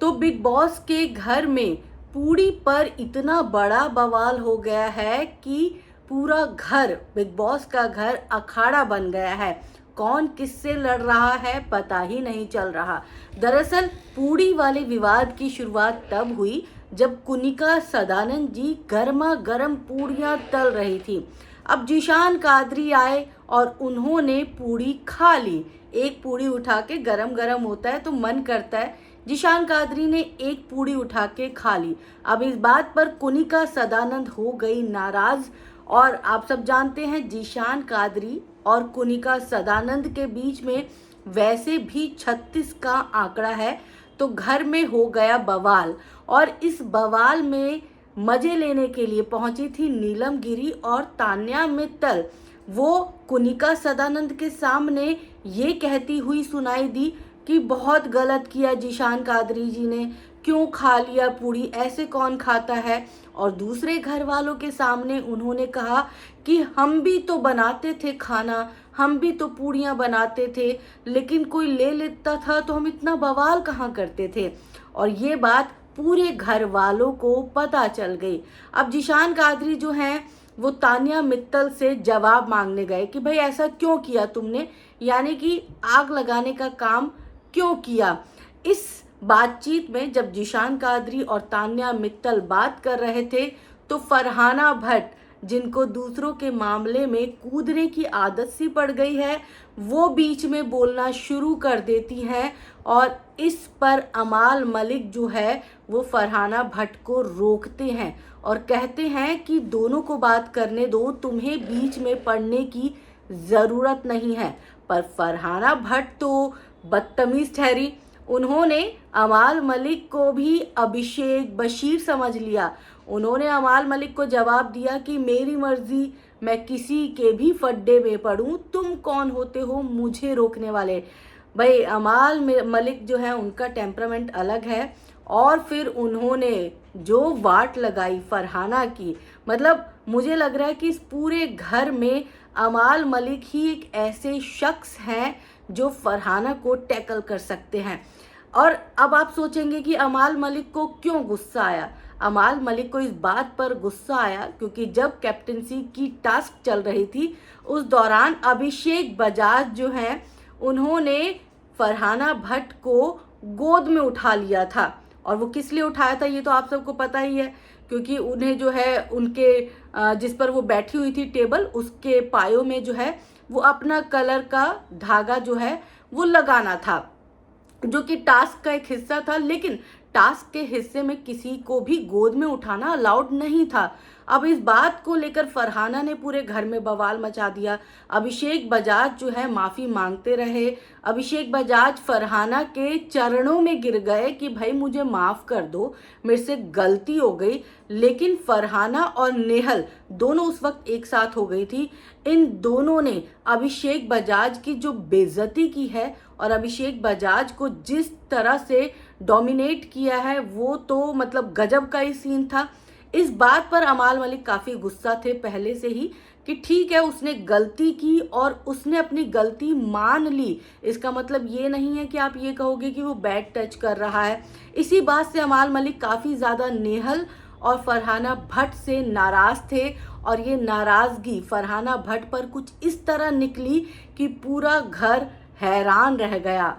तो big boss के घर में पूरी पर इतना बड़ा बवाल हो गया है कि पूरा घर, बिग बॉस का घर अखाड़ा बन गया है। कौन किससे लड़ रहा है पता ही नहीं चल रहा। दरअसल पूड़ी वाले विवाद की शुरुआत तब हुई जब कुनिका सदानंद जी गर्मा गर्म पूड़ियां तल रही थी। अब जीशान कादरी आए और उन्होंने पूड़ी खा ली। एक पूड़ी उठा के, गरम गरम होता है तो मन करता है, जीशान कादरी ने एक पूड़ी उठा के खा ली। अब इस बात पर कुनिका सदानंद हो गई नाराज। और आप सब जानते हैं जीशान कादरी और कुनिका सदानंद के बीच में वैसे भी 36 का आंकड़ा है, तो घर में हो गया बवाल। और इस बवाल में मजे लेने के लिए पहुंची थी नीलम गिरी और तान्या मित्तल। वो कुनिका सदानंद के सामने ये कहती हुई सुनाई दी कि बहुत गलत किया जीशान कादरी जी ने, क्यों खा लिया पूड़ी, ऐसे कौन खाता है। और दूसरे घर वालों के सामने उन्होंने कहा कि हम भी तो बनाते थे खाना, हम भी तो पूड़ियाँ बनाते थे, लेकिन कोई ले लेता था तो हम इतना बवाल कहाँ करते थे। और ये बात पूरे घर वालों को पता चल गई। अब जीशान कादरी जो हैं वो तान्या मित्तल से जवाब मांगने गए कि भाई ऐसा क्यों किया तुमने, यानी कि आग लगाने का काम क्यों किया। इस बातचीत में जब जीशान कादरी और तान्या मित्तल बात कर रहे थे तो फरहाना भट्ट, जिनको दूसरों के मामले में कूदने की आदत सी पड़ गई है, वो बीच में बोलना शुरू कर देती हैं। और इस पर अमाल मलिक जो है वो फरहाना भट्ट को रोकते हैं और कहते हैं कि दोनों को बात करने दो, तुम्हें बीच में पड़ने की ज़रूरत नहीं है। पर फरहाना भट्ट तो बदतमीज ठहरी। उन्होंने अमाल मलिक को भी अभिषेक बशीर समझ लिया। उन्होंने अमाल मलिक को जवाब दिया कि मेरी मर्जी, मैं किसी के भी फड्डे में पड़ूं, तुम कौन होते हो मुझे रोकने वाले। भाई अमाल मलिक जो है उनका टेम्परामेंट अलग है। और फिर उन्होंने जो वाट लगाई फरहाना की, मतलब मुझे लग रहा है कि इस पूरे घर में अमाल मलिक ही एक ऐसे शख्स हैं जो फरहाना को टैकल कर सकते हैं। और अब आप सोचेंगे कि अमाल मलिक को क्यों गुस्सा आया। अमाल मलिक को इस बात पर गुस्सा आया क्योंकि जब कैप्टनसी की टास्क चल रही थी उस दौरान अभिषेक बजाज जो हैं उन्होंने फरहाना भट्ट को गोद में उठा लिया था। और वो किस लिए उठाया था ये तो आप सबको पता ही है, क्योंकि उन्हें जो है उनके जिस पर वो बैठी हुई थी टेबल, उसके पायों में जो है वो अपना कलर का धागा जो है वो लगाना था, जो कि टास्क का एक हिस्सा था। लेकिन टास्क के हिस्से में किसी को भी गोद में उठाना अलाउड नहीं था। अब इस बात को लेकर फरहाना ने पूरे घर में बवाल मचा दिया। अभिषेक बजाज जो है माफ़ी मांगते रहे। अभिषेक बजाज फरहाना के चरणों में गिर गए कि भाई मुझे माफ़ कर दो, मेरे से गलती हो गई। लेकिन फरहाना और नेहल दोनों उस वक्त एक साथ हो गई थी। इन दोनों ने अभिषेक बजाज की जो बेइज्जती की है और अभिषेक बजाज को जिस तरह से डोमिनेट किया है वो तो मतलब गजब का ही सीन था। इस बात पर अमाल मलिक काफ़ी गुस्सा थे पहले से ही कि ठीक है उसने गलती की और उसने अपनी गलती मान ली। इसका मतलब ये नहीं है कि आप ये कहोगे कि वो बैड टच कर रहा है। इसी बात से अमाल मलिक काफ़ी ज़्यादा नेहल और फरहाना भट्ट से नाराज़ थे। और ये नाराज़गी फरहाना भट्ट पर कुछ इस तरह निकली कि पूरा घर हैरान रह गया।